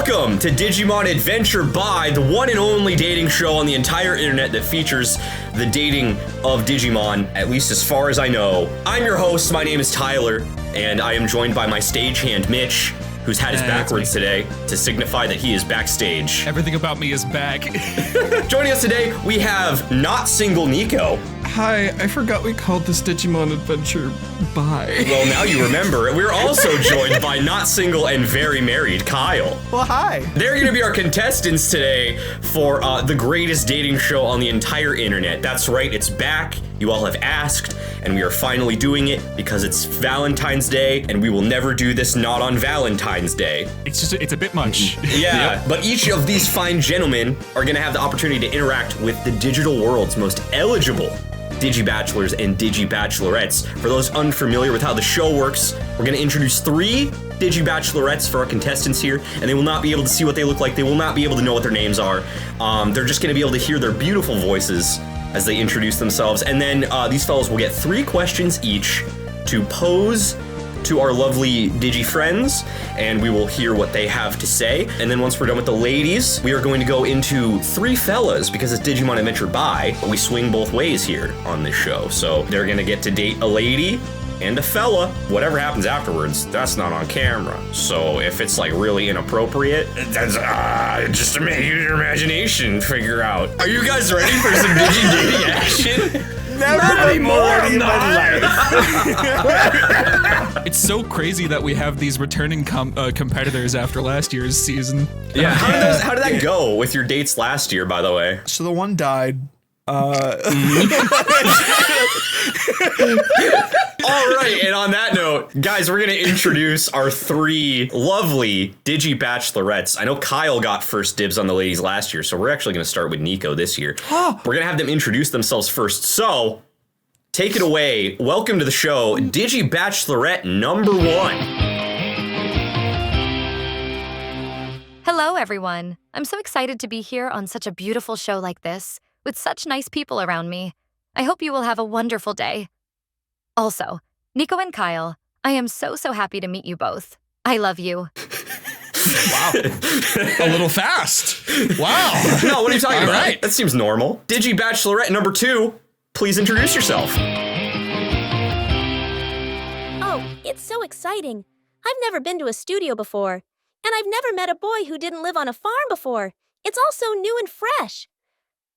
Welcome to Digimon Adventure by, the one and only dating show on the entire internet that features the dating of Digimon, at least as far as I know. I'm your host, my name is Tyler, and I am joined by my stagehand Mitch, who's had his backwards today to signify that he is backstage. Everything about me is back. Joining us today, we have not single Nico. Hi, I forgot we called this Digimon Adventure Bye. Well, now you remember. We're also joined by not single and very married Kyle. Well, hi. They're going to be our contestants today for the greatest dating show on the entire internet. That's right, it's back. You all have asked, and we are finally doing it because it's Valentine's Day, and we will never do this not on Valentine's Day. It's a bit much. Yeah, Yep. But each of these fine gentlemen are going to have the opportunity to interact with the digital world's most eligible Digi-Bachelors and Digi-Bachelorettes. For those unfamiliar with how the show works, we're going to introduce 3 Digi-Bachelorettes for our contestants here, and they will not be able to see what they look like. They will not be able to know what their names are. They're just going to be able to hear their beautiful voices as they introduce themselves. And then these fellows will get 3 questions each to pose to our lovely Digi friends, and we will hear what they have to say. And then once we're done with the ladies, we are going to go into 3 fellas, because it's Digimon Adventure Bye, but we swing both ways here on this show. So they're gonna get to date a lady and a fella. Whatever happens afterwards, that's not on camera. So if it's like really inappropriate, that's just to make your imagination figure out. Are you guys ready for some Digi dating action? Never been more in my life. It's so crazy that we have these returning competitors after last year's season. Yeah, how did that go with your dates last year, by the way? So the one died. All right, and on that note, guys, we're going to introduce our 3 lovely Digi-Bachelorettes. I know Kyle got first dibs on the ladies last year, so we're actually going to start with Nico this year. We're going to have them introduce themselves first, so take it away. Welcome to the show, Digi-Bachelorette number 1. Hello, everyone. I'm so excited to be here on such a beautiful show like this, with such nice people around me. I hope you will have a wonderful day. Also, Nico and Kyle, I am so happy to meet you both. I love you. Wow. A little fast. Wow. No, what are you talking about? Right. That seems normal. Digi-Bachelorette number 2, please introduce yourself. Oh, it's so exciting. I've never been to a studio before, and I've never met a boy who didn't live on a farm before. It's all so new and fresh.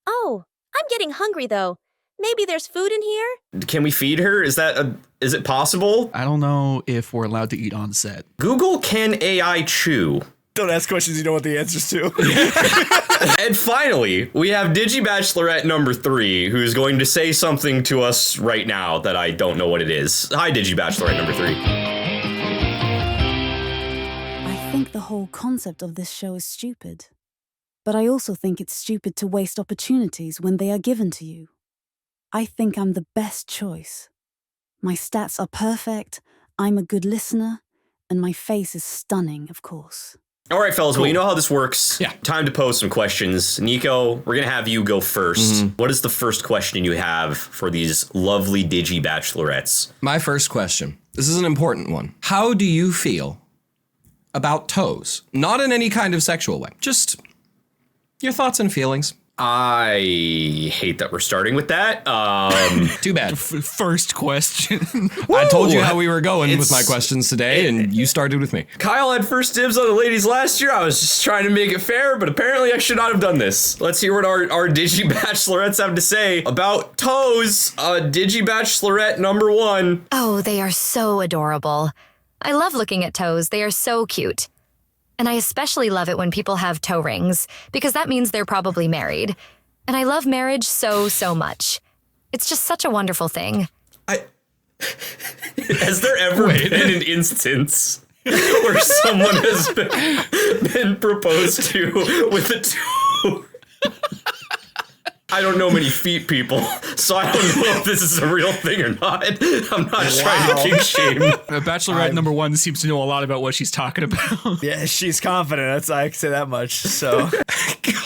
Oh, I'm getting hungry though. Maybe there's food in here? Can we feed her? Is it possible? I don't know if we're allowed to eat on set. Google, can AI chew? Don't ask questions you don't want the answers to. And finally, we have Digi-Bachelorette number 3, who's going to say something to us right now that I don't know what it is. Hi, Digi-Bachelorette number 3. I think the whole concept of this show is stupid. But I also think it's stupid to waste opportunities when they are given to you. I think I'm the best choice. My stats are perfect, I'm a good listener, and my face is stunning, of course. All right, fellas, well, you know how this works. Yeah. Time to pose some questions. Nico, we're going to have you go first. What is the first question you have for these lovely Digi-Bachelorettes? My first question. This is an important one. How do you feel about toes? Not in any kind of sexual way. Just your thoughts and feelings. I hate that we're starting with that. Too bad. First question. I told you how we were going with It's- my questions today, and you started with me. Kyle had first dibs on the ladies last year. I was just trying to make it fair, but apparently I should not have done this. Let's hear what our Digi-Bachelorettes have to say about toes. Digi-Bachelorette number 1. Oh, they are so adorable. I love looking at toes. They are so cute. And I especially love it when people have toe rings, because that means they're probably married. And I love marriage so much. It's just such a wonderful thing. Has there ever been an instance where someone has been proposed to with a toe? I don't know many feet people, so I don't know if this is a real thing or not. I'm not trying to kink shame. Bachelorette number 1 seems to know a lot about what she's talking about. Yeah, she's confident. I can say that much. So,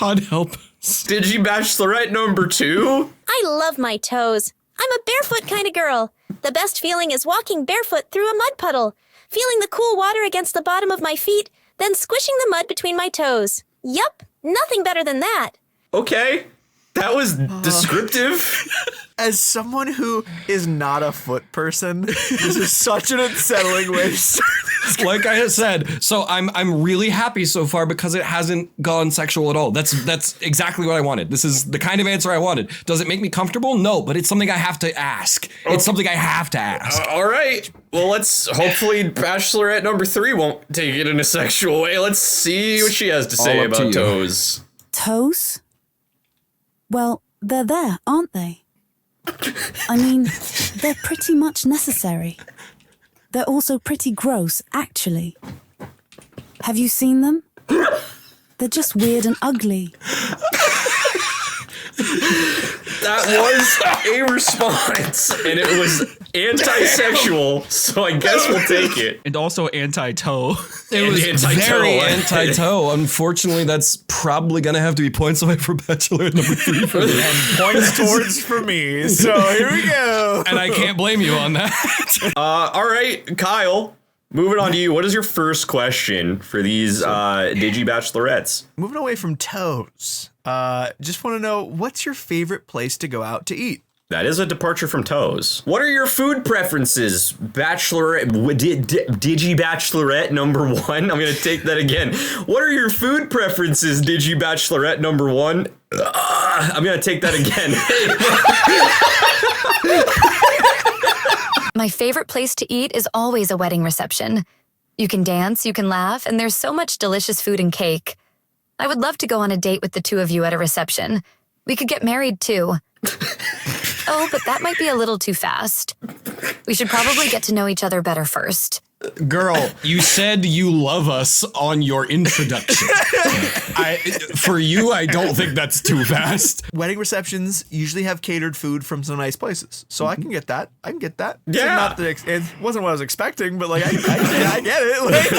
God help us. Digi-Bachelorette number 2? I love my toes. I'm a barefoot kind of girl. The best feeling is walking barefoot through a mud puddle, feeling the cool water against the bottom of my feet, then squishing the mud between my toes. Yup, nothing better than that. Okay. That was descriptive. As someone who is not a foot person, this is such an unsettling way to start this. Like I said, so I'm really happy so far because it hasn't gone sexual at all. That's exactly what I wanted. This is the kind of answer I wanted. Does it make me comfortable? No, but it's something I have to ask. It's something I have to ask. All right. Well, let's hopefully Bachelorette number 3 won't take it in a sexual way. Let's see what she has to say All up to about you. toes. Toes? Well, they're there, aren't they? I mean, they're pretty much necessary. They're also pretty gross, actually. Have you seen them? They're just weird and ugly. That was a response, and it was anti-sexual, so I guess we'll take it. And also anti-toe. It was anti-toe. very anti-toe. Unfortunately, that's probably going to have to be points away for Bachelor number 3 for me. Points towards for me. So here we go. And I can't blame you on that. All right, Kyle, moving on to you. What is your first question for these Digi-Bachelorettes? Moving away from toes, just want to know, what's your favorite place to go out to eat? That is a departure from toes. What are your food preferences, Bachelorette, Digi-Bachelorette number 1? I'm going to take that again. What are your food preferences, Digi-Bachelorette number 1? I'm going to take that again. My favorite place to eat is always a wedding reception. You can dance, you can laugh, and there's so much delicious food and cake. I would love to go on a date with the two of you at a reception. We could get married too. Oh, but that might be a little too fast. We should probably get to know each other better first. Girl, you said you love us on your introduction. For you, I don't think that's too fast. Wedding receptions usually have catered food from some nice places, so I can get that. Yeah. Not that it wasn't what I was expecting, but like I get it. Like,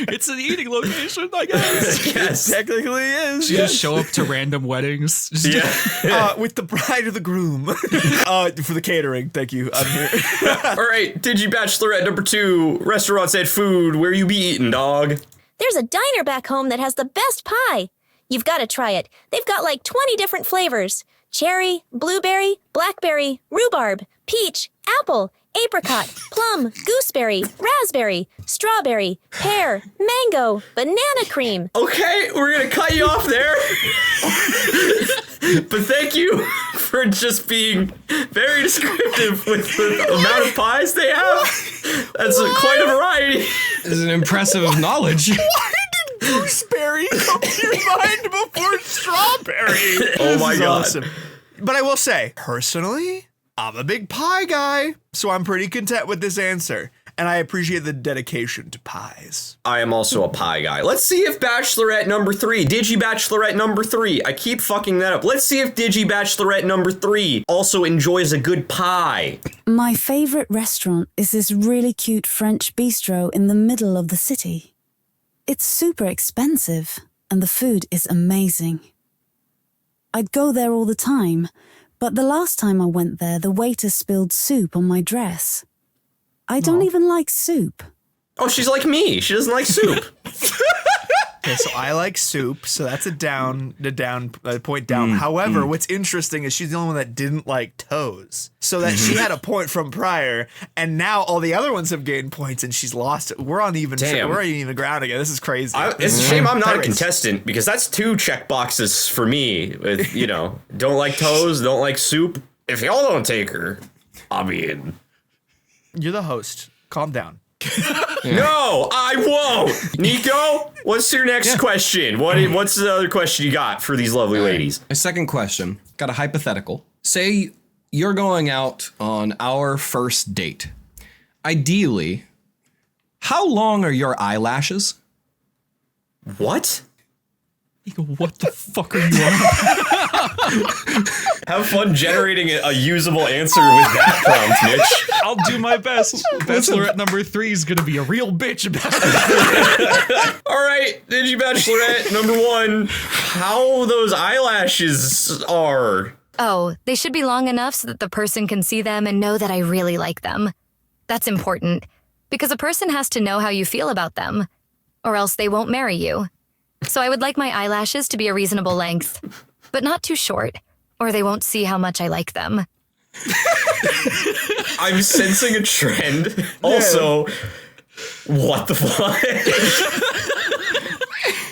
It's an eating location, I guess. Yes. technically is. You just show up to random weddings. Just With the bride or the groom. For the catering, thank you. I'm here. All right, Digi-Bachelorette number 2, restaurants and food. Where you be eating, dog? There's a diner back home that has the best pie. You've got to try it. They've got like 20 different flavors. Cherry, blueberry, blackberry, rhubarb, peach, apple, apricot, plum, gooseberry, raspberry, strawberry, pear, mango, banana cream. Okay, we're gonna cut you off there. But thank you for just being very descriptive with the amount of pies they have. That's quite a variety. This is an impressive knowledge. Why did gooseberry come to your mind before strawberry? Oh my This is God. awesome. But I will say, personally, I'm a big pie guy, so I'm pretty content with this answer. And I appreciate the dedication to pies. I am also a pie guy. Let's see if Bachelorette number 3, Digi-Bachelorette number 3, I keep fucking that up. Let's see if Digi-Bachelorette number 3 also enjoys a good pie. My favorite restaurant is this really cute French bistro in the middle of the city. It's super expensive, and the food is amazing. I'd go there all the time, but the last time I went there, the waiter spilled soup on my dress. I don't even like soup. Oh, she's like me. She doesn't like soup. Okay, so I like soup, so that's a point down. However, what's interesting is she's the only one that didn't like toes. So that she had a point from prior, and now all the other ones have gained points, and she's lost it. We're on even ground again. This is crazy. It's a shame I'm not a Anyways. contestant because that's 2 check boxes for me. With, don't like toes, don't like soup. If y'all don't take her, I'll be in. You're the host. Calm down. No, I won't. Nico, what's your next question? What's the other question you got for these lovely ladies? My second question, got a hypothetical. Say you're going out on our first date. Ideally, how long are your eyelashes? What? What the fuck are you on? Have fun generating a usable answer with that prompt, Mitch. I'll do my best. Bachelorette number 3 is gonna be a real bitch about it. All right, Digi-Bachelorette number 1. How those eyelashes are. Oh, they should be long enough so that the person can see them and know that I really like them. That's important, because a person has to know how you feel about them, or else they won't marry you. So I would like my eyelashes to be a reasonable length, but not too short, or they won't see how much I like them. I'm sensing a trend. Also, what the fuck?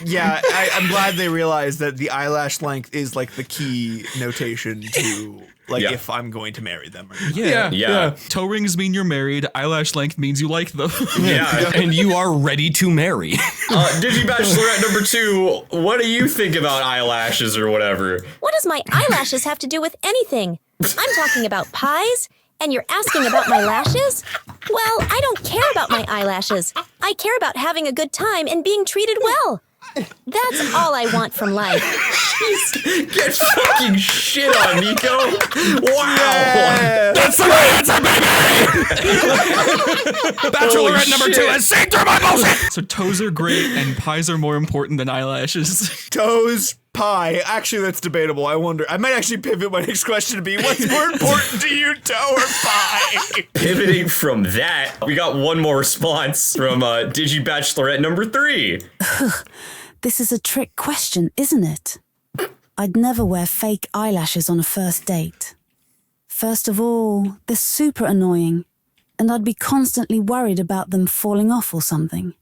Yeah, I'm glad they realized that the eyelash length is like the key notation to if I'm going to marry them. Or not. Yeah. Toe rings mean you're married. Eyelash length means you like them. Yeah. And you are ready to marry. Digibachelorette number 2, what do you think about eyelashes or whatever? What does my eyelashes have to do with anything? I'm talking about pies, and you're asking about my lashes? Well, I don't care about my eyelashes. I care about having a good time and being treated well. That's all I want from life. Get fucking shit on, Nico. Wow. That's the right answer, baby! Bachelorette number 2 has seen through my bullshit! So toes are great and pies are more important than eyelashes. Toes, pie. Actually, that's debatable. I wonder. I might actually pivot my next question to be, what's more important to you, toe or pie? Pivoting from that, we got one more response from Digibachelorette number 3. This is a trick question, isn't it? I'd never wear fake eyelashes on a first date. First of all, they're super annoying, and I'd be constantly worried about them falling off or something.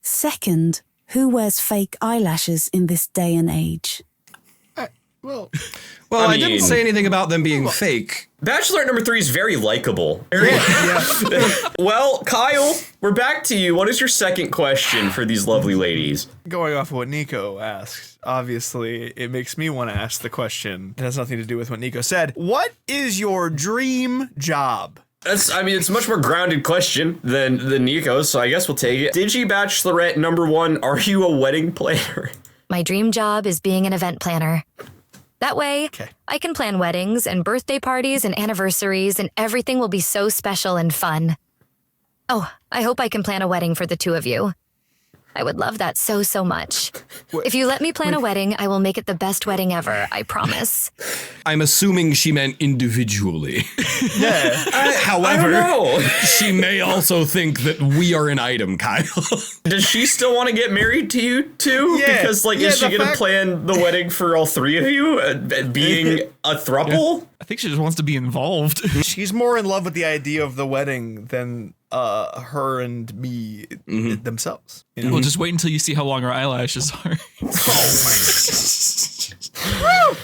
Second, who wears fake eyelashes in this day and age? Well, I I didn't mean- say anything about them being fake. Bachelorette number 3 is very likable. Well, Kyle, we're back to you. What is your second question for these lovely ladies? Going off of what Nico asked, obviously, it makes me want to ask the question. It has nothing to do with what Nico said. What is your dream job? It's a much more grounded question than Nico, so I guess we'll take it. Digibachelorette number 1, are you a wedding planner? My dream job is being an event planner. That way, I can plan weddings and birthday parties and anniversaries, and everything will be so special and fun. Oh, I hope I can plan a wedding for the two of you. I would love that so, so much. If you let me plan a wedding, I will make it the best wedding ever, I promise. I'm assuming she meant individually. However, I don't know. she may also think that we are an item, Kyle. Does she still want to get married to you too? Yeah. Because is she the gonna fact- plan the wedding for all three of you, being a thruple? I think she just wants to be involved. She's more in love with the idea of the wedding than her and me themselves. You know? Well, just wait until you see how long her eyelashes are.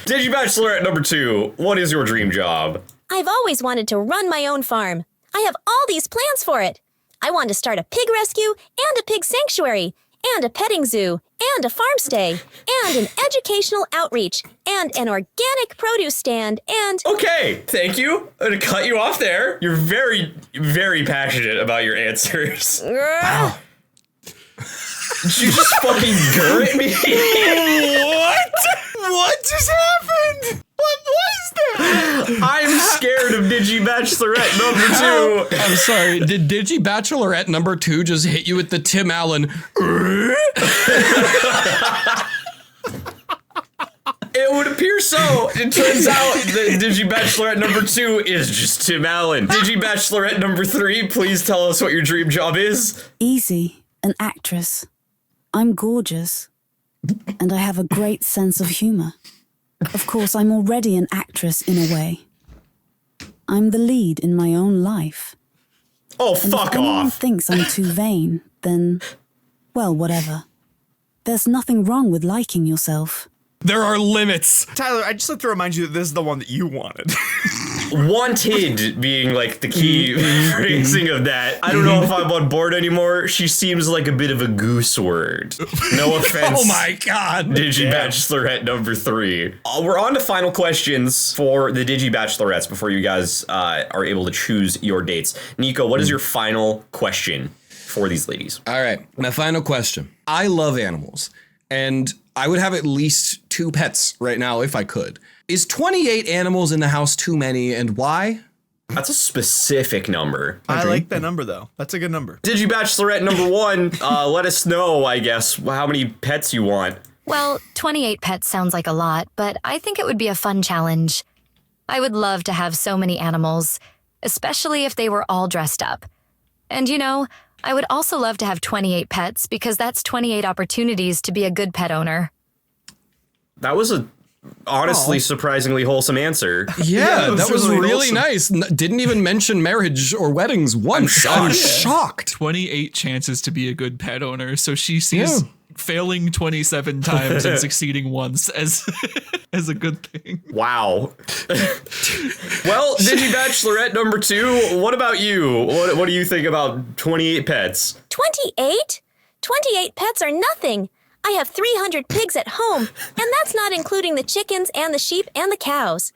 Digibachelorette number 2, what is your dream job? I've always wanted to run my own farm. I have all these plans for it. I want to start a pig rescue and a pig sanctuary and a petting zoo and a farm stay and an educational outreach and an organic produce stand and... Okay, thank you. I'm gonna cut you off there. You're very, very passionate about your answers. Wow. Did you just fucking gurr at me? What? What just happened? What was that? I'm scared of Digibachelorette number 2. I'm sorry, did Digibachelorette number 2 just hit you with the Tim Allen? It would appear so. It turns out that Digibachelorette number 2 is just Tim Allen. Digibachelorette number 3, please tell us what your dream job is. Easy, an actress. I'm gorgeous, and I have a great sense of humor. Of course, I'm already an actress in a way. I'm the lead in my own life. Oh, And fuck if anyone off. thinks I'm too vain, then, well, whatever. There's nothing wrong with liking yourself. There are limits. Tyler, I just like to remind you that this is the one that you wanted. Wanted being like the key phrasing of that. I don't know if I'm on board anymore. She seems like a bit of a goose word. No offense. Oh my god. Digibachelorette number 3. We're on to final questions for the Digibachelorettes before you guys are able to choose your dates. Nico, what is your final question for these ladies? All right, my final question. I love animals, and I would have at least 2 pets right now if I could. Is 28 animals in the house too many, and why? That's a specific number. I like that number, though. That's a good number. Digibachelorette number 1, let us know, I guess, how many pets you want. Well, 28 pets sounds like a lot, but I think it would be a fun challenge. I would love to have so many animals, especially if they were all dressed up. And I would also love to have 28 pets because that's 28 opportunities to be a good pet owner. That was a honestly surprisingly wholesome answer. Yeah, that was really wholesome. nice. Didn't even mention marriage or weddings once. I'm shocked. 28 chances to be a good pet owner. So she sees failing 27 times and succeeding once as as a good thing. Wow. Well, Digi Bachelorette number 2, what about you? What do you think about 28 pets? 28? 28 pets are nothing. I have 300 pigs at home, and that's not including the chickens and the sheep and the cows.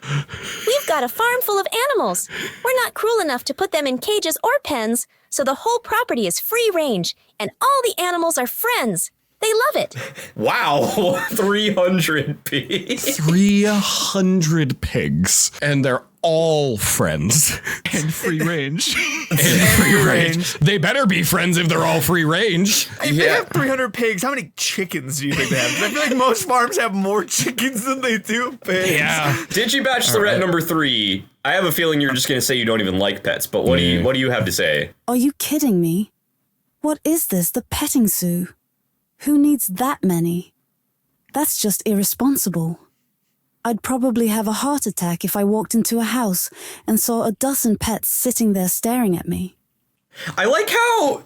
We've got a farm full of animals. We're not cruel enough to put them in cages or pens, so the whole property is free range, and all the animals are friends. They love it. Wow, 300 pigs. 300 pigs. And they're all friends. And free range. And free range. They better be friends if they're all free range. If they have 300 pigs, how many chickens do you think they have? 'Cause I feel like most farms have more chickens than they do pigs. Yeah. Digi Bachelorette number 3. I have a feeling you're just going to say you don't even like pets, but what do you have to say? Are you kidding me? What is this, the petting zoo? Who needs that many? That's just irresponsible. I'd probably have a heart attack if I walked into a house and saw a dozen pets sitting there staring at me. I like how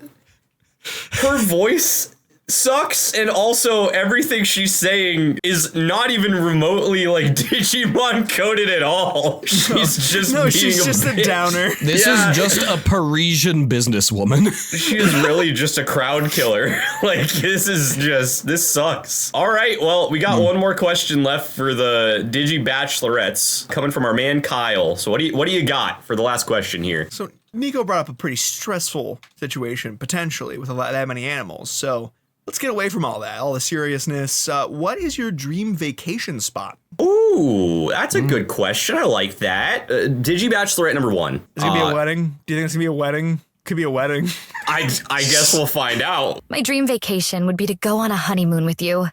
her voice sucks, and also everything she's saying is not even remotely like Digimon coded at all. She's just No, being she's just a bitch. downer. This is just a Parisian businesswoman. She is really just a crowd killer. Like, this sucks. All right, well, we got one more question left for the Digi Bachelorettes, coming from our man Kyle. So what do you got for the last question here? So Nico brought up a pretty stressful situation, potentially, with that many animals. So let's get away from all that, all the seriousness. What is your dream vacation spot? Ooh, that's a good question. I like that. Digi Bachelorette number 1. Is it going to be a wedding? Do you think it's going to be a wedding? Could be a wedding. I guess we'll find out. My dream vacation would be to go on a honeymoon with you.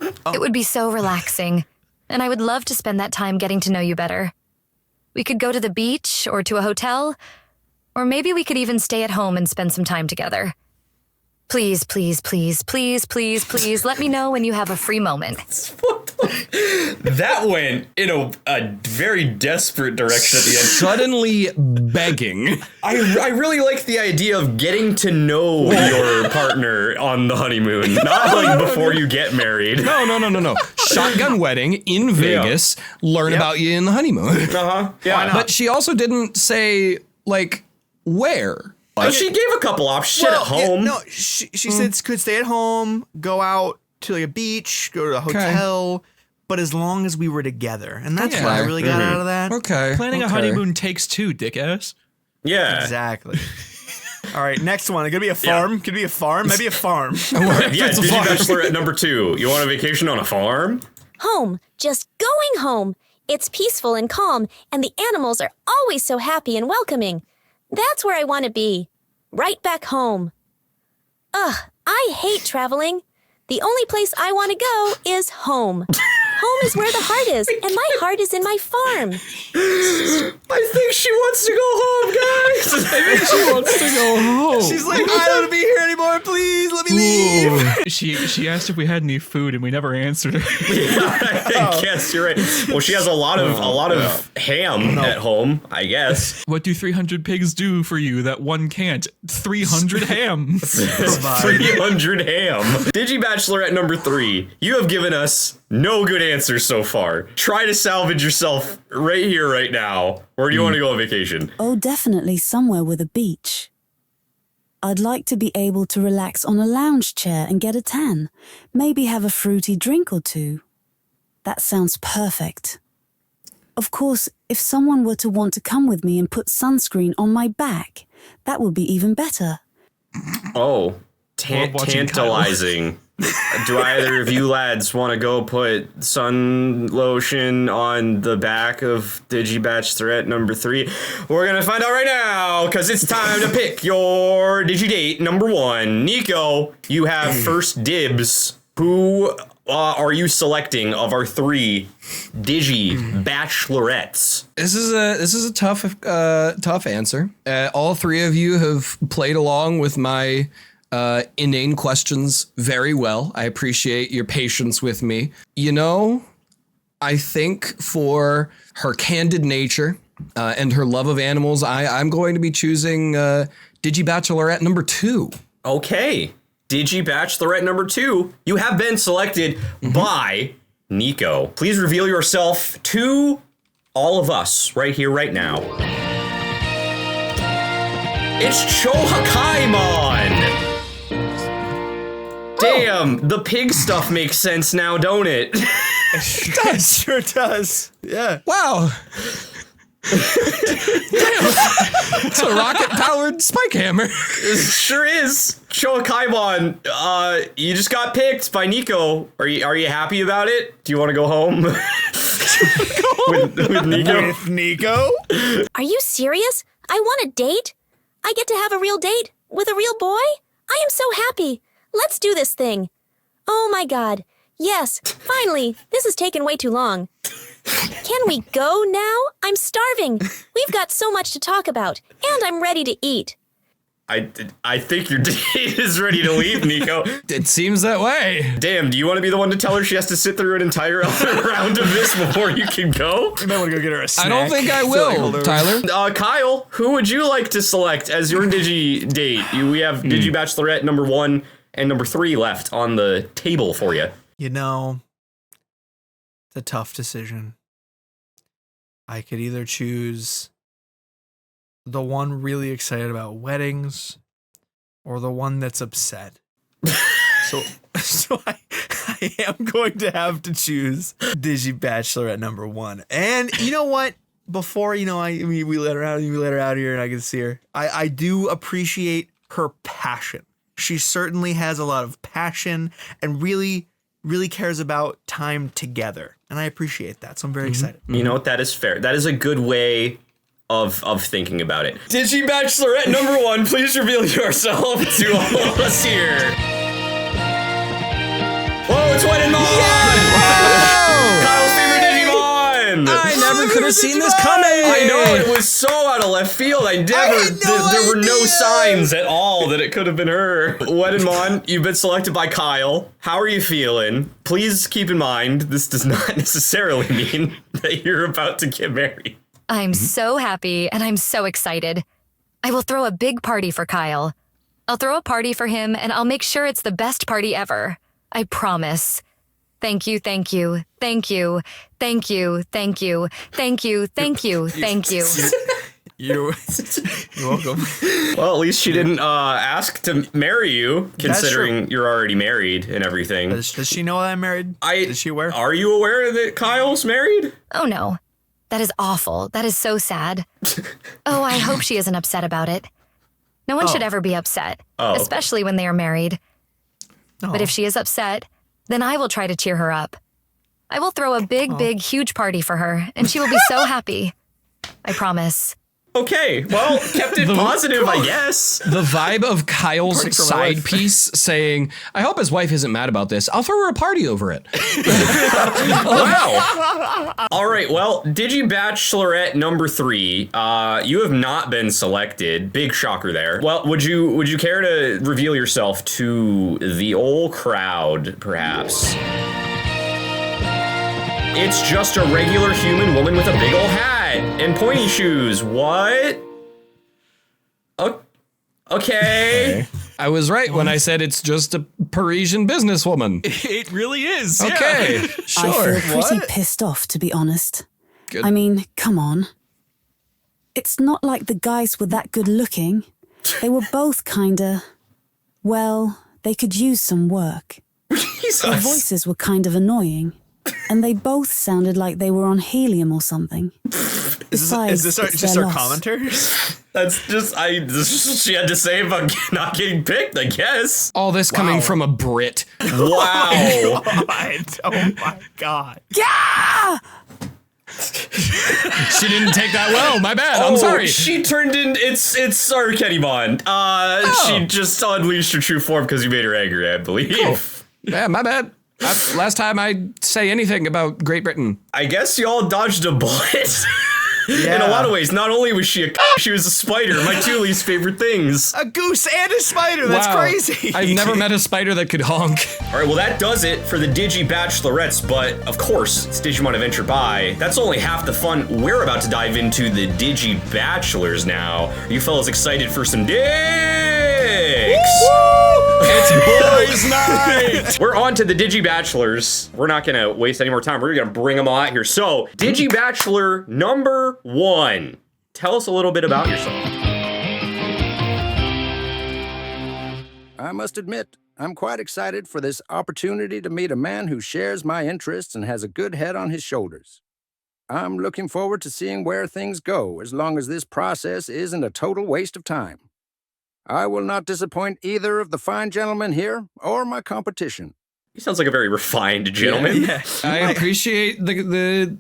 It would be so relaxing, and I would love to spend that time getting to know you better. We could go to the beach or to a hotel, or maybe we could even stay at home and spend some time together. Please, please, please, please, please, please let me know when you have a free moment. That went in a very desperate direction at the end. Suddenly begging. I really like the idea of getting to know your partner on the honeymoon, not like before you get married. No. Shotgun wedding in Vegas. Learn about you in the honeymoon. Uh-huh. Yeah. But she also didn't say, like, where. But she gave a couple options. Shit at home. Yeah, no, she said could stay at home, go out to like a beach, go to a hotel, but as long as we were together. And that's what I really got out of that. Okay. Planning a honeymoon takes 2, dickass. Yeah. Exactly. All right, next one. It could be a farm. Could be a farm. Maybe a farm. Yeah, Digi Bachelorette number 2. You want a vacation on a farm? Home. Just going home. It's peaceful and calm, and the animals are always so happy and welcoming. That's where I want to be. Right back home. Ugh, I hate traveling. The only place I want to go is home. Home is where the heart is, and my heart is in my farm. I think she wants to go home, guys. I think she wants to go home. She's like, I don't want to be here anymore. Please let me leave. She asked if we had any food, and we never answered her. I guess you're right. Well, she has a lot of ham at home, I guess. What do 300 pigs do for you that one can't? 300 ham. 300 ham. Digi Bachelorette number 3. You have given us no good answers so far. Try to salvage yourself right here, right now. Where do you want to go on vacation? Oh, definitely somewhere with a beach. I'd like to be able to relax on a lounge chair and get a tan. Maybe have a fruity drink or two. That sounds perfect. Of course, if someone were to want to come with me and put sunscreen on my back, that would be even better. Oh, watching tantalizing. Do either of you lads want to go put sun lotion on the back of Digi Bachelorette number 3? We're going to find out right now, because it's time to pick your Digi date number 1. Nico, you have first dibs. Who are you selecting of our 3 Digi Bachelorettes? This is a tough answer. All 3 of you have played along with my inane questions very well. I appreciate your patience with me. You know, I think for her candid nature and her love of animals, I'm going to be choosing Digi Bachelorette number 2. Okay. Digi Bachelorette number 2. You have been selected by Nico. Please reveal yourself to all of us right here, right now. It's Chohakaimon! Damn, the pig stuff makes sense now, don't it? It sure does. Yeah. Wow. It's a rocket-powered spike hammer. It sure is. Chohakaimon, you just got picked by Nico. Are you happy about it? Do you want to go home? with Nico? With Nico? Are you serious? I want a date? I get to have a real date with a real boy? I am so happy. Let's do this thing. Oh my god. Yes, finally. This has taken way too long. Can we go now? I'm starving. We've got so much to talk about, and I'm ready to eat. I think your date is ready to leave, Nico. It seems that way. Damn, do you want to be the one to tell her she has to sit through an entire other round of this before you can go? You might want to go get her a snack. I don't think I will, Tyler. Kyle, who would you like to select as your Digi date? We have Digi Bachelorette number 1 and number 3 left on the table for you. You know, it's a tough decision. I could either choose the one really excited about weddings or the one that's upset. so I am going to have to choose Digi Bachelorette number 1. And you know what? Before, we let her out here and I can see her. I do appreciate her passion. She certainly has a lot of passion and really cares about time together. And I appreciate that. So I'm very excited. You know what? That is fair. That is a good way of thinking about it. Digi Bachelorette number 1, please reveal yourself to all of us here. Whoa, it's Wedding Mom! Kyle's favorite Digimon! I never could have seen this coming. I know, it was so out of left field. There were no signs at all that it could have been her. Wedinmon, you've been selected by Kyle. How are you feeling? Please keep in mind, this does not necessarily mean that you're about to get married. I'm so happy and I'm so excited. I will throw a big party for Kyle. I'll throw a party for him and I'll make sure it's the best party ever. I promise. Thank you, thank you, thank you, thank you, thank you, thank you, thank you, thank you. You're welcome. Well, at least she didn't ask to marry you, considering you're already married and everything. Does she know I'm married? Is she aware? Are you aware that Kyle's married? Oh no, that is awful. That is so sad. Oh, I hope she isn't upset about it. No one should ever be upset, especially when they are married. But if she is upset, then I will try to cheer her up. I will throw a big, huge party for her, and she will be so happy. I promise. Okay, well, kept it positive, I guess. The vibe of Kyle's side piece saying, I hope his wife isn't mad about this. I'll throw her a party over it. Wow. All right, well, Digi Bachelorette number 3, you have not been selected. Big shocker there. Well, would you care to reveal yourself to the old crowd, perhaps? It's just a regular human woman with a big ol' hat and pointy shoes. What? Okay. I was right when I said it's just a Parisian businesswoman. It really is. Okay, Yeah. sure. I feel pretty pissed off, to be honest. Good. I mean, come on. It's not like the guys were that good looking. They were both kinda, well, they could use some work. Their voices were kind of annoying. And they both sounded like they were on helium or something. Besides, is this just our commenters? That's just this is what she had to say about not getting picked, I guess. All this coming from a Brit. Wow. Oh my god. Yeah! She didn't take that well. My bad. I'm sorry. She turned in. It's sorry, Kenny-mon. She just unleashed her true form because you made her angry, I believe. Cool. Yeah, my bad. Last time I say anything about Great Britain. I guess y'all dodged a bullet. In a lot of ways, not only was she she was a spider, my two least favorite things. A goose and a spider. That's Wow. crazy. I've never met a spider that could honk. All right, well, that does it for the Digi Bachelorettes, but of course, it's Digimon Adventure Bye. That's only half the fun. We're about to dive into the Digi Bachelors now. Are you fellas excited for some dicks? It's boys' night! We're on to the Digi Bachelors. We're not gonna waste any more time. We're gonna bring them all out here. So, Digi Bachelor number 1. Tell us a little bit about yourself. I must admit, I'm quite excited for this opportunity to meet a man who shares my interests and has a good head on his shoulders. I'm looking forward to seeing where things go as long as this process isn't a total waste of time. I will not disappoint either of the fine gentlemen here or my competition. He sounds like a very refined gentleman. Yeah. I appreciate the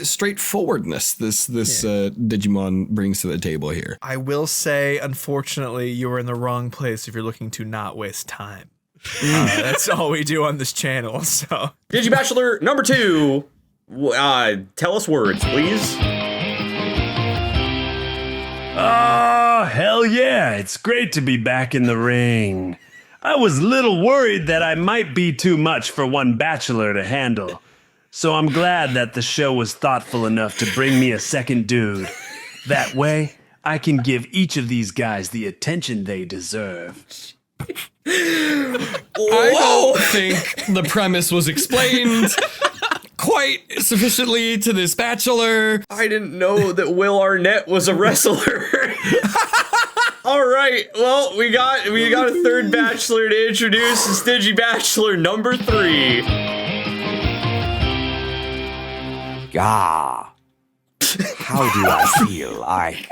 straightforwardness this Digimon brings to the table here. I will say, unfortunately, you are in the wrong place if you're looking to not waste time. That's all we do on this channel. So, Digi Bachelor number 2. Tell us words, please. Oh, hell yeah, it's great to be back in the ring. I was a little worried that I might be too much for one bachelor to handle. So I'm glad that the show was thoughtful enough to bring me a second dude. That way, I can give each of these guys the attention they deserve. I don't think the premise was explained quite sufficiently to this bachelor. I didn't know that Will Arnett was a wrestler. All right, well, we got a third bachelor to introduce. It's Digi Bachelor number 3. Gah. How do I feel? I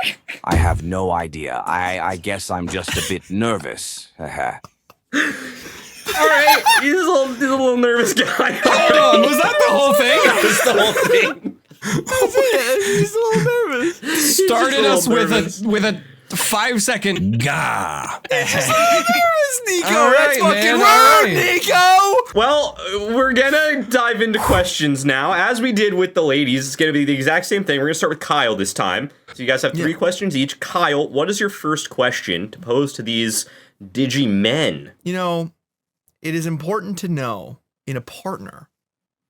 have no idea. I guess I'm just a bit nervous. All right, he's a little nervous guy. Hold on, was that the whole thing? That was the whole thing. he's a little nervous. Started us nervous. with a 5-second gah. Nervous, Nico. All That's right, fucking man, rude, all right. Nico. Well, we're gonna dive into questions now. As we did with the ladies, it's gonna be the exact same thing. We're gonna start with Kyle this time. So you guys have 3 questions each. Kyle, what is your first question to pose to these Digimen? You know, it is important to know in a partner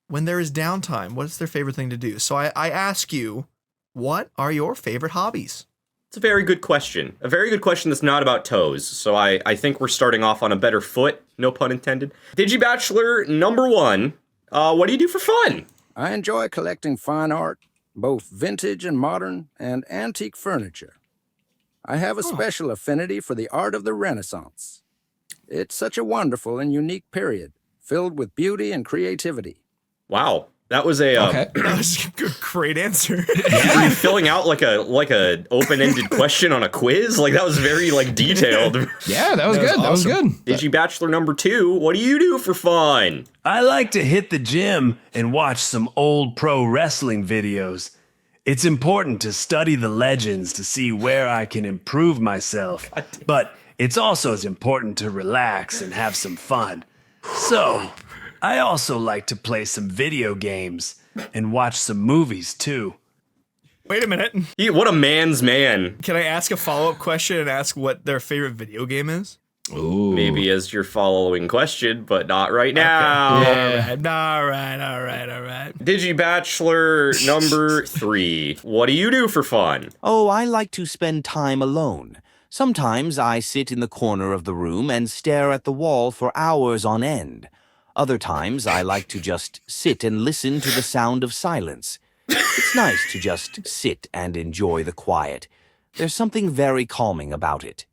when there is downtime, what is their favorite thing to do? So I ask you, what are your favorite hobbies? It's a very good question. A very good question that's not about toes. So I think we're starting off on a better foot. No pun intended. Digi Bachelor number 1. What do you do for fun? I enjoy collecting fine art, both vintage and modern, and antique furniture. I have a special affinity for the art of the Renaissance. It's such a wonderful and unique period, filled with beauty and creativity. Wow. That was a Okay. That was a good, great answer. were you filling out like a open-ended question on a quiz? Like that was very detailed. Yeah, that was good. That was good. Digi Bachelor number 2, what do you do for fun? I like to hit the gym and watch some old pro wrestling videos. It's important to study the legends to see where I can improve myself, but it's also as important to relax and have some fun. So, I also like to play some video games and watch some movies too. Wait a minute. What a man's man. Can I ask a follow-up question and ask what their favorite video game is? Ooh. Maybe as your following question, but not right now. All right. Digi Bachelor number 3. What do you do for fun? Oh, I like to spend time alone. Sometimes I sit in the corner of the room and stare at the wall for hours on end. Other times I like to just sit and listen to the sound of silence. It's nice to just sit and enjoy the quiet. There's something very calming about it.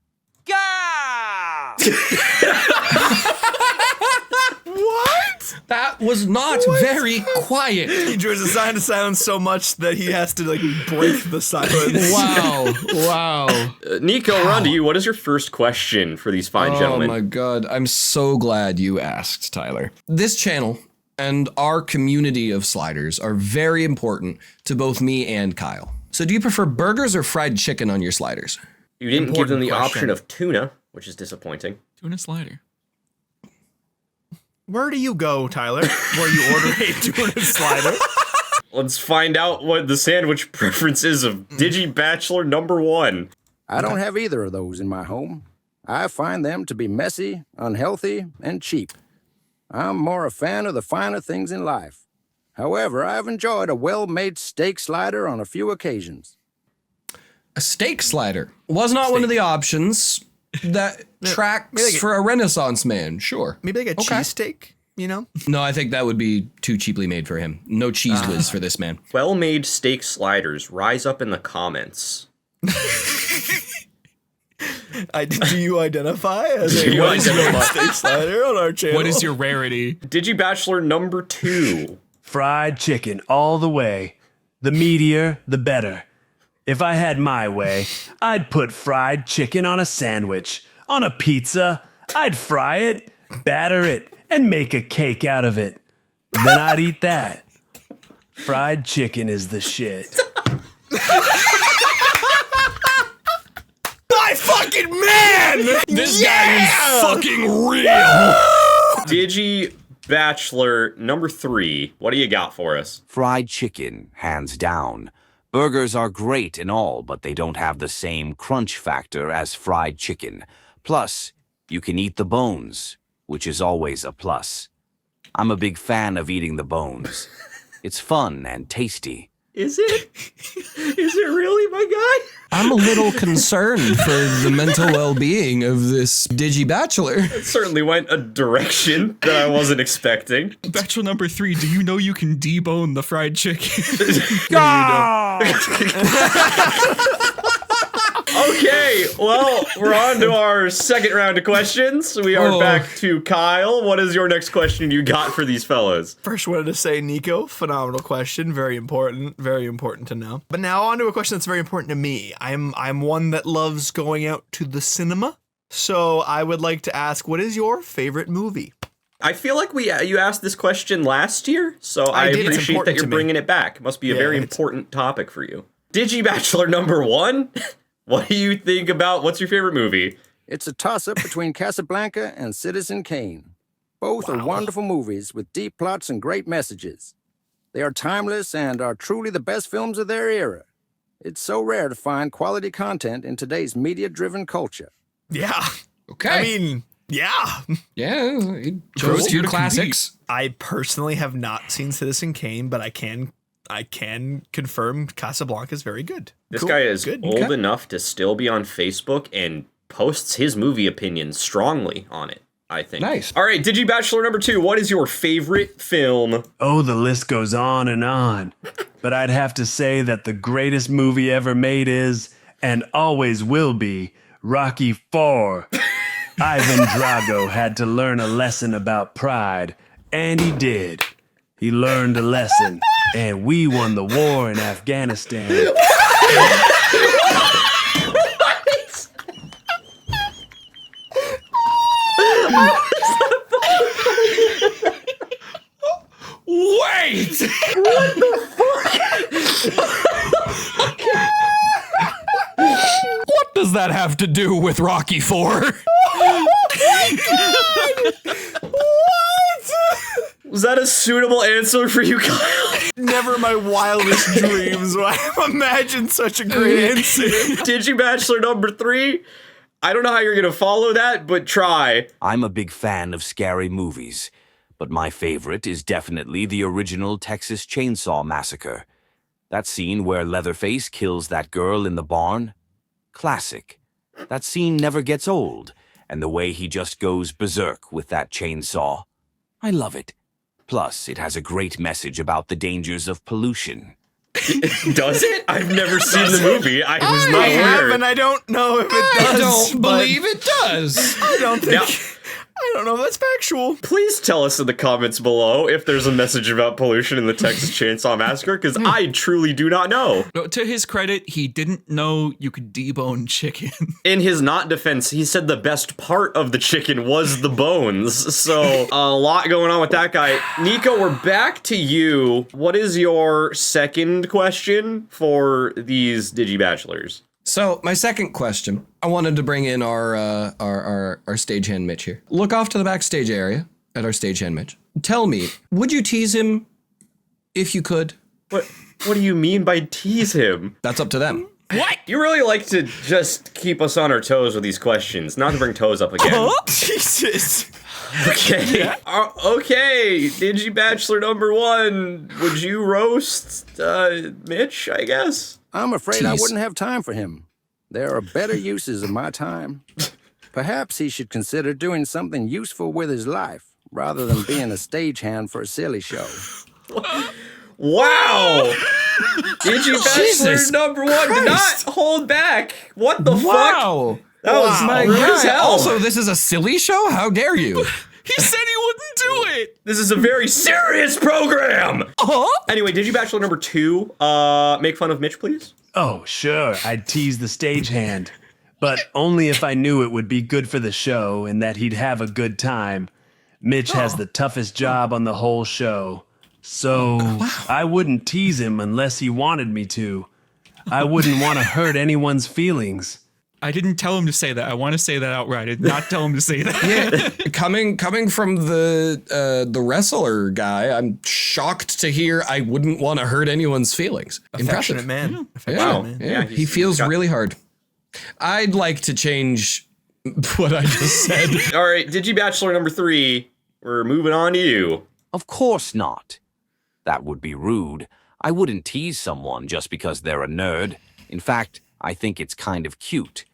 What? That was not very quiet. He enjoys the sound of silence so much that he has to break the silence. Wow. Nico, we're on to you. What is your first question for these fine gentlemen? Oh my god, I'm so glad you asked, Tyler. This channel and our community of sliders are very important to both me and Kyle. So do you prefer burgers or fried chicken on your sliders? You didn't give them Important the question. option of tuna, which is disappointing. Tuna slider. Where do you go, Tyler? Where you order a tuna slider? Let's find out what the sandwich preference is of Digi Bachelor number 1. I don't have either of those in my home. I find them to be messy, unhealthy, and cheap. I'm more a fan of the finer things in life. However, I've enjoyed a well-made steak slider on a few occasions. A steak slider was not one of the options. That tracks for a Renaissance man, sure. Maybe like a cheesesteak, you know? No, I think that would be too cheaply made for him. No cheese whiz for this man. Well-made steak sliders, rise up in the comments. Do you identify as a well-made steak slider on our channel? What is your rarity? Digi Bachelor number 2. Fried chicken all the way. The meatier, the better. If I had my way, I'd put fried chicken on a sandwich, on a pizza. I'd fry it, batter it, and make a cake out of it. Then I'd eat that. Fried chicken is the shit. My fucking man! This guy is fucking real. Digi Bachelor number 3. What do you got for us? Fried chicken, hands down. Burgers are great and all, but they don't have the same crunch factor as fried chicken. Plus, you can eat the bones, which is always a plus. I'm a big fan of eating the bones. It's fun and tasty. Is it? Is it really, my guy? I'm a little concerned for the mental well-being of this Digi Bachelor. It certainly went a direction that I wasn't expecting. Bachelor number 3, do you know you can debone the fried chicken? Okay, well, we're on to our second round of questions. We are back to Kyle. What is your next question you got for these fellows? First, wanted to say, Nico, phenomenal question. Very important to know. But now on to a question that's very important to me. I'm one that loves going out to the cinema. So I would like to ask, what is your favorite movie? I feel like you asked this question last year, so I appreciate that you're bringing it back. It must be a very important topic for you. Digi Bachelor number 1. What do you think about, what's your favorite movie? It's a toss-up between Casablanca and Citizen Kane. Both are wonderful movies with deep plots and great messages. They are timeless and are truly the best films of their era. It's so rare to find quality content in today's media-driven culture. Yeah. Okay. I mean, yeah. Yeah, he chose two classics. I personally have not seen Citizen Kane, but I can confirm Casablanca is very good. This guy is old enough to still be on Facebook and posts his movie opinions strongly on it, I think. Nice. All right, Digi Bachelor number 2, what is your favorite film? Oh, the list goes on and on. But I'd have to say that the greatest movie ever made is, and always will be, Rocky IV. Ivan Drago had to learn a lesson about pride, and he did. He learned a lesson, and we won the war in Afghanistan. Wait! What the fuck? What does that have to do with Rocky IV? Was that a suitable answer for you, Kyle? Never in my wildest dreams would I have imagined such a great answer. Digi Bachelor number 3? I don't know how you're going to follow that, but try. I'm a big fan of scary movies, but my favorite is definitely the original Texas Chainsaw Massacre. That scene where Leatherface kills that girl in the barn? Classic. That scene never gets old, and the way he just goes berserk with that chainsaw. I love it. Plus, it has a great message about the dangers of pollution. Does it? I've never seen the movie. I was not I have, aware. and I don't know if it does. I don't believe it does. I don't think. Now, I don't know if that's factual. please tell us in the comments below if there's a message about pollution in the Texas Chainsaw Massacre, because I truly do not know. No, to his credit, he didn't know you could debone chicken. In his not defense, he said the best part of the chicken was the bones. So a lot going on with that guy. Nico, we're back to you. What is your second question for these Digi Bachelors? So my second question, I wanted to bring in our stagehand Mitch here. Look off to the backstage area at our stagehand Mitch. Tell me, would you tease him if you could? What do you mean by tease him? That's up to them. What? You really like to just keep us on our toes with these questions, not to bring toes up again. Jesus. Okay. Yeah. Okay, Digi Bachelor number 1. Would you roast Mitch, I guess? I'm afraid I wouldn't have time for him. There are better uses of my time. Perhaps he should consider doing something useful with his life, rather than being a stagehand for a silly show. Wow! Digi Bachelor number 1 did not hold back. What the fuck? That was my rude as God. hell. Also, this is a silly show? How dare you? He said he wouldn't do it. This is a very serious program. Anyway, Digi Bachelor number 2, make fun of Mitch, please. Oh, sure, I'd tease the stagehand, but only if I knew it would be good for the show and that he'd have a good time. Mitch has the toughest job on the whole show, so I wouldn't tease him unless he wanted me to. I wouldn't want to hurt anyone's feelings. I didn't tell him to say that. I want to say that outright. I did not tell him to say that. Yeah, coming from the wrestler guy, I'm shocked to hear I wouldn't want to hurt anyone's feelings. Affectionate Impressive. man. Wow. Man. Yeah, he feels really hard. I'd like to change what I just said. All right, Digi Bachelor number 3, we're moving on to you. Of course not. That would be rude. I wouldn't tease someone just because they're a nerd. In fact, I think it's kind of cute.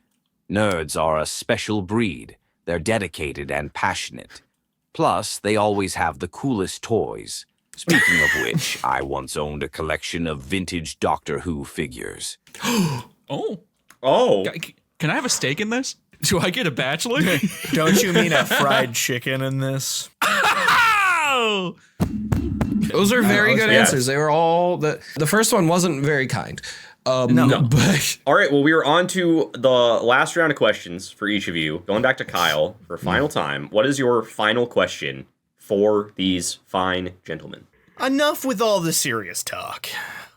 Nerds are a special breed. They're dedicated and passionate. Plus, they always have the coolest toys. Speaking of which, I once owned a collection of vintage Doctor Who figures. Oh. Can I have a stake in this? Do I get a bachelor? Don't you mean a fried chicken in this? Oh! Those are very good yes. answers. They were all the first one wasn't very kind. No. But All right, well, we are on to the last round of questions for each of you. Going back to Kyle for a final time. What is your final question for these fine gentlemen? Enough with all the serious talk.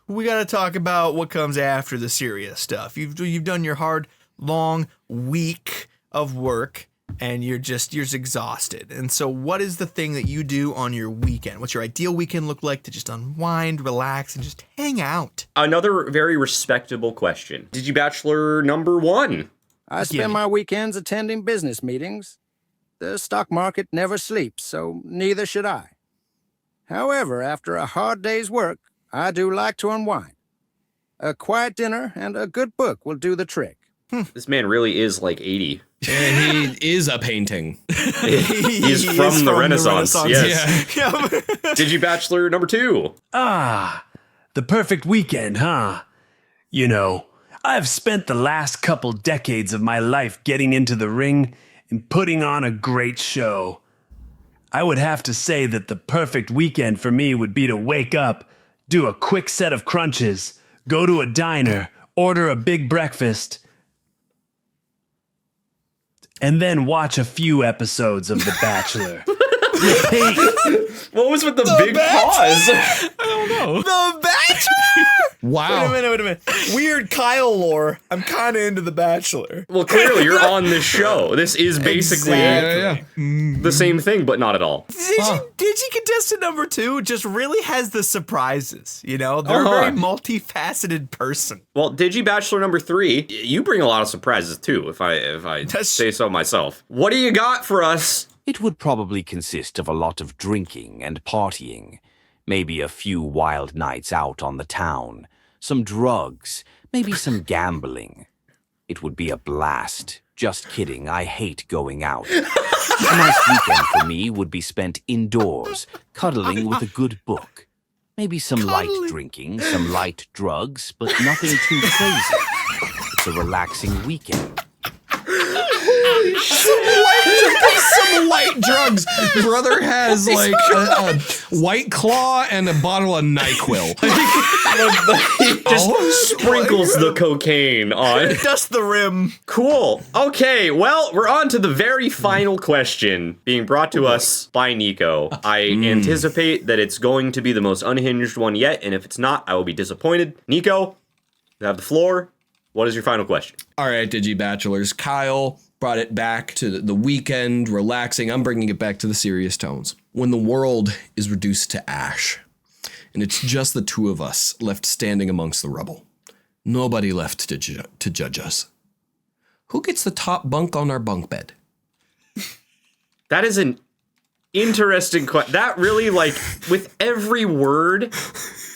We got to talk about what comes after the serious stuff. You've done your hard, long week of work, and you're exhausted. And so what is the thing that you do on your weekend? What's your ideal weekend look like to just unwind, relax, and just hang out? Another very respectable question. Digi Bachelor number 1. I spend my weekends attending business meetings. The stock market never sleeps, so neither should I. However, after a hard day's work, I do like to unwind. A quiet dinner and a good book will do the trick. This man really is like 80. he is a painting. He's from the Renaissance. Yes. Yeah. Digi Bachelor number 2. The perfect weekend, huh? You know, I've spent the last couple decades of my life getting into the ring and putting on a great show. I would have to say that the perfect weekend for me would be to wake up, do a quick set of crunches, go to a diner, order a big breakfast, and then watch a few episodes of The Bachelor. Hey, What was with the big pause? I don't know. The Bachelor? Wow. Wait a minute. Weird Kyle lore. I'm kind of into The Bachelor. Well, clearly you're on this show. This is basically the same thing, but not at all. Digi contestant number 2 just really has the surprises. You know, they're a very multifaceted person. Well, Digi Bachelor number 3, you bring a lot of surprises too, if I say so myself. What do you got for us? It would probably consist of a lot of drinking and partying, maybe a few wild nights out on the town, some drugs, maybe some gambling. It would be a blast. Just kidding, I hate going out. A nice weekend for me would be spent indoors, cuddling with a good book. Maybe some light drinking, some light drugs, but nothing too crazy. It's a relaxing weekend. Some light drugs. Brother has like a White Claw and a bottle of NyQuil. He just sprinkles the cocaine on. Dust the rim. Cool. Okay, well, we're on to the very final question being brought to us by Nico. I anticipate that it's going to be the most unhinged one yet, and if it's not, I will be disappointed. Nico, you have the floor. what is your final question? All right, Digi Bachelors. Kyle brought it back to the weekend, relaxing. I'm bringing it back to the serious tones. When the world is reduced to ash, and it's just the two of us left standing amongst the rubble. Nobody left to judge us. Who gets the top bunk on our bunk bed? That is an interesting question. That really, like, with every word,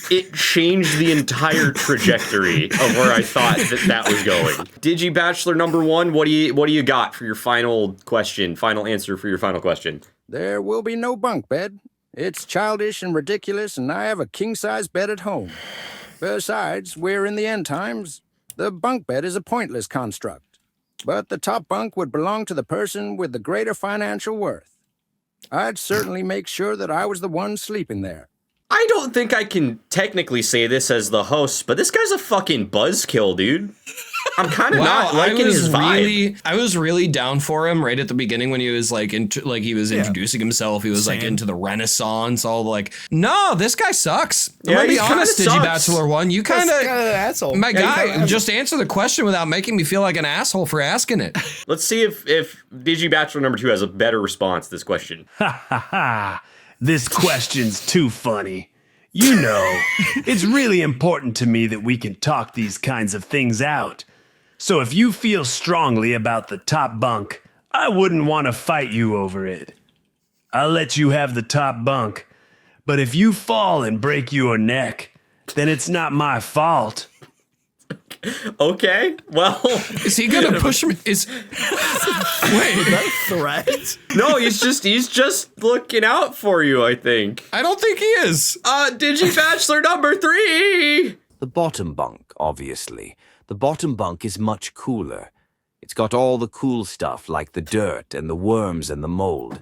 it changed the entire trajectory of where I thought that was going. Digi Bachelor number 1, what do you got for your final question? Final answer for your final question? There will be no bunk bed. It's childish and ridiculous, and I have a king-size bed at home. Besides, we're in the end times. The bunk bed is a pointless construct. But the top bunk would belong to the person with the greater financial worth. I'd certainly make sure that I was the one sleeping there. I don't think I can technically say this as the host, but this guy's a fucking buzzkill, dude. I'm kind of not liking his vibe. I was really down for him right at the beginning when he was like, he was introducing himself. He was like into the Renaissance, all like, no, this guy sucks. I'm gonna be honest, Digi Bachelor 1, you kind of asshole. My guy, just answer the question without making me feel like an asshole for asking it. Let's see if Digi Bachelor number 2 has a better response to this question. Ha ha ha. This question's too funny. You know, it's really important to me that we can talk these kinds of things out. So if you feel strongly about the top bunk, I wouldn't want to fight you over it. I'll let you have the top bunk. But if you fall and break your neck, then it's not my fault. Okay, well... Is he gonna push me? Wait, is that a threat? No, he's just looking out for you, I think. I don't think he is. Digi Bachelor number 3! The bottom bunk, obviously. The bottom bunk is much cooler. It's got all the cool stuff like the dirt and the worms and the mold.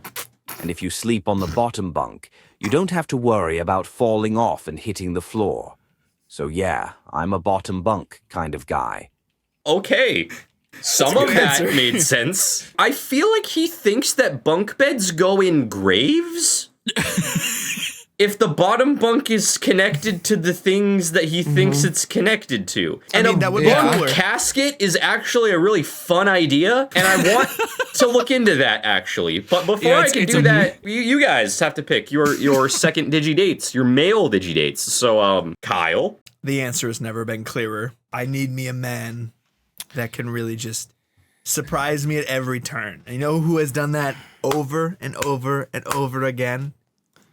And if you sleep on the bottom bunk, you don't have to worry about falling off and hitting the floor. So yeah, I'm a bottom bunk kind of guy. Okay. Some of that made sense. I feel like he thinks that bunk beds go in graves. If the bottom bunk is connected to the things that he thinks it's connected to. And a bunk casket is actually a really fun idea, and I want to look into that, actually. But before I can do that, you guys have to pick your second Digi-Dates, your male Digi-Dates. So, Kyle. The answer has never been clearer. I need me a man that can really just surprise me at every turn. And you know who has done that over and over and over again?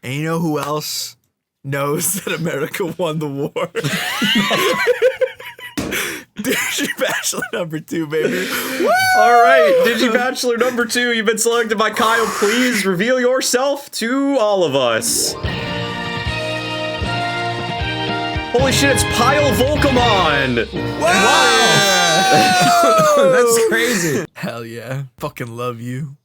And you know who else knows that America won the war? Digi Bachelor number 2, baby. Woo! All right, Digi Bachelor number 2, you've been selected by Kyle. Please reveal yourself to all of us. Holy shit, it's Pyle Volcamon! Wow! That's crazy. Hell yeah. Fucking love you.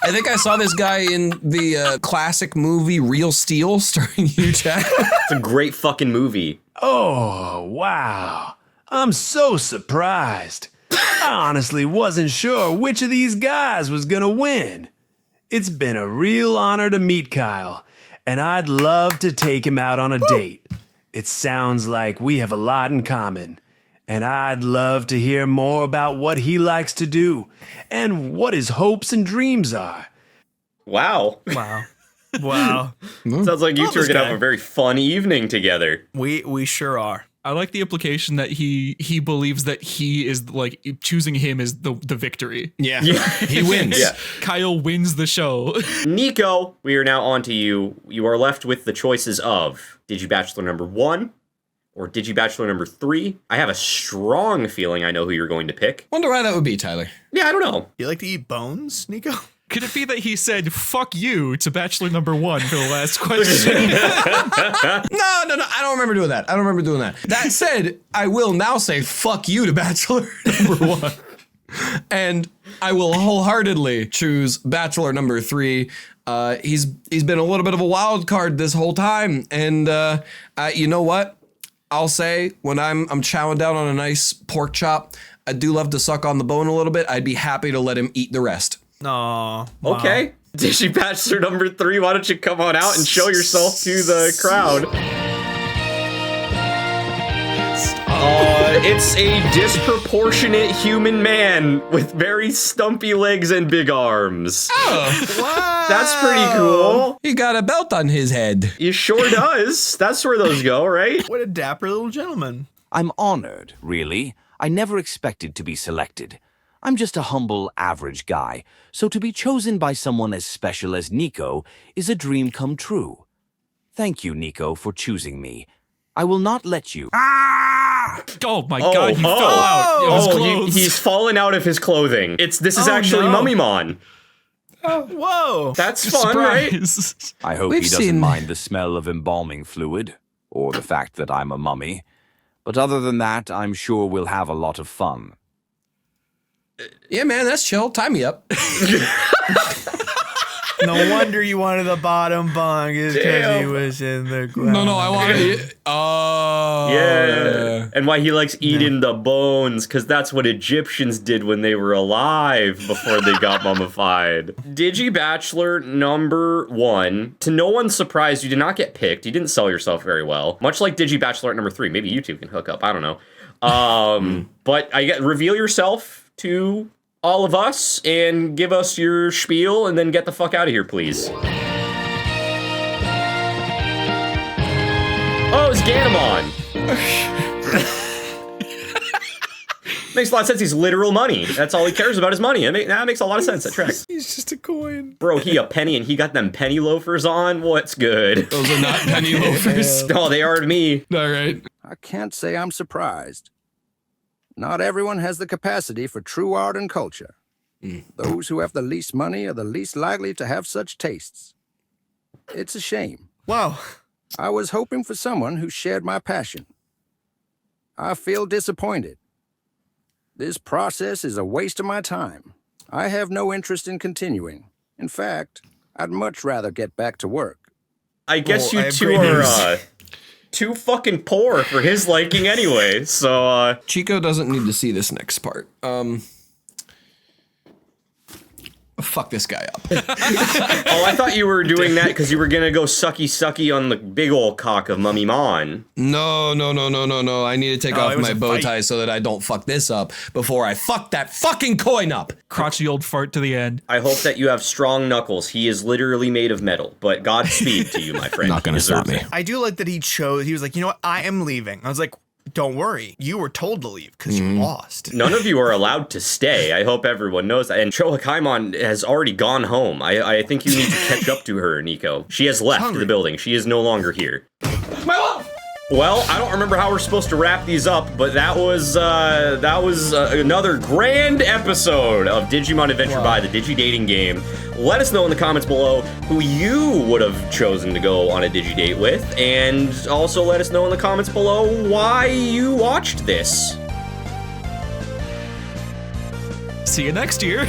I think I saw this guy in the classic movie Real Steel starring Hugh Jackman. It's a great fucking movie. Oh, wow. I'm so surprised. I honestly wasn't sure which of these guys was gonna win. It's been a real honor to meet Kyle, and I'd love to take him out on a date. It sounds like we have a lot in common, and I'd love to hear more about what he likes to do and what his hopes and dreams are. Wow. Wow. Wow. Sounds like you two are going to have a very fun evening together. We sure are. I like the implication that he believes that he is like choosing him is the victory. Yeah. He wins. Yeah. Kyle wins the show. Nico, we are now on to you. You are left with the choices of Digi Bachelor number 1 or Digi Bachelor number 3. I have a strong feeling I know who you're going to pick. Wonder why that would be, Tyler. Yeah, I don't know. You like to eat bones, Nico? Could it be that he said "fuck you" to Bachelor number 1 for the last question? No. I don't remember doing that. That said, I will now say "fuck you" to Bachelor number 1. And I will wholeheartedly choose Bachelor number 3. He's been a little bit of a wild card this whole time, and you know what? I'll say when I'm chowing down on a nice pork chop, I do love to suck on the bone a little bit. I'd be happy to let him eat the rest. Aw. Wow. Okay. Digi Bachelor number 3, why don't you come on out and show yourself to the crowd? Oh, It's a disproportionate human man with very stumpy legs and big arms. Oh, Wow. That's pretty cool. he got a belt on his head. He sure does. That's where those go, right? What a dapper little gentleman. I'm honored, really. I never expected to be selected. I'm just a humble, average guy, so to be chosen by someone as special as Nico is a dream come true. Thank you, Nico, for choosing me. I will not let you. Oh my god, he fell out. It was clothes. He's fallen out of his clothing. This is actually no. Mummymon. Whoa. That's fun, right? Surprise. I hope We've he doesn't seen- mind the smell of embalming fluid, or the fact that I'm a mummy. But other than that, I'm sure we'll have a lot of fun. Yeah, man, that's chill. Tie me up. No wonder you wanted the bottom bunk is because he was in the ground. No, I want to. Oh, Yeah. And why he likes eating the bones, because that's what Egyptians did when they were alive before they got mummified. Digi Bachelor number 1. To no one's surprise, you did not get picked. You didn't sell yourself very well. Much like Digi Bachelor number 3. Maybe you two can hook up. I don't know. But reveal yourself to all of us and give us your spiel and then get the fuck out of here, please. Oh, it's Ganamon. Makes a lot of sense. He's literal money. That's all he cares about is money. That makes a lot of sense. That tracks. He's just a coin. Bro, he a penny and he got them penny loafers on. What's good? Those are not penny loafers. No, they are to me. All right. I can't say I'm surprised. Not everyone has the capacity for true art and culture. Those who have the least money are the least likely to have such tastes. It's a shame. Wow. I was hoping for someone who shared my passion. I feel disappointed. This process is a waste of my time. I have no interest in continuing. In fact, I'd much rather get back to work. I guess I you have two great are news. too fucking poor for his liking anyway. So, Chico doesn't need to see this next part. Fuck this guy up. oh, I thought you were doing that because you were gonna go sucky on the big old cock of Mummy Mon. No. I need to take Oh, off it was my a bow fight. tie so that I don't fuck this up before I fuck that fucking coin up. Crotchety old fart to the end. I hope that you have strong knuckles. He is literally made of metal. But Godspeed to you, my friend. Not gonna He deserves stop me. it. I do like that he was like, you know what? I am leaving. I was like, don't worry. You were told to leave because you lost. None of you are allowed to stay. I hope everyone knows that. And Chohakaimon has already gone home. I think you need to catch up to her, Nico. She has left hungry. the building. She is no longer here. Well, I don't remember how we're supposed to wrap these up, but that was another grand episode of Digimon Adventure by the Digi Dating Game. Let us know in the comments below who you would have chosen to go on a Digi Date with, and also let us know in the comments below why you watched this. See you next year.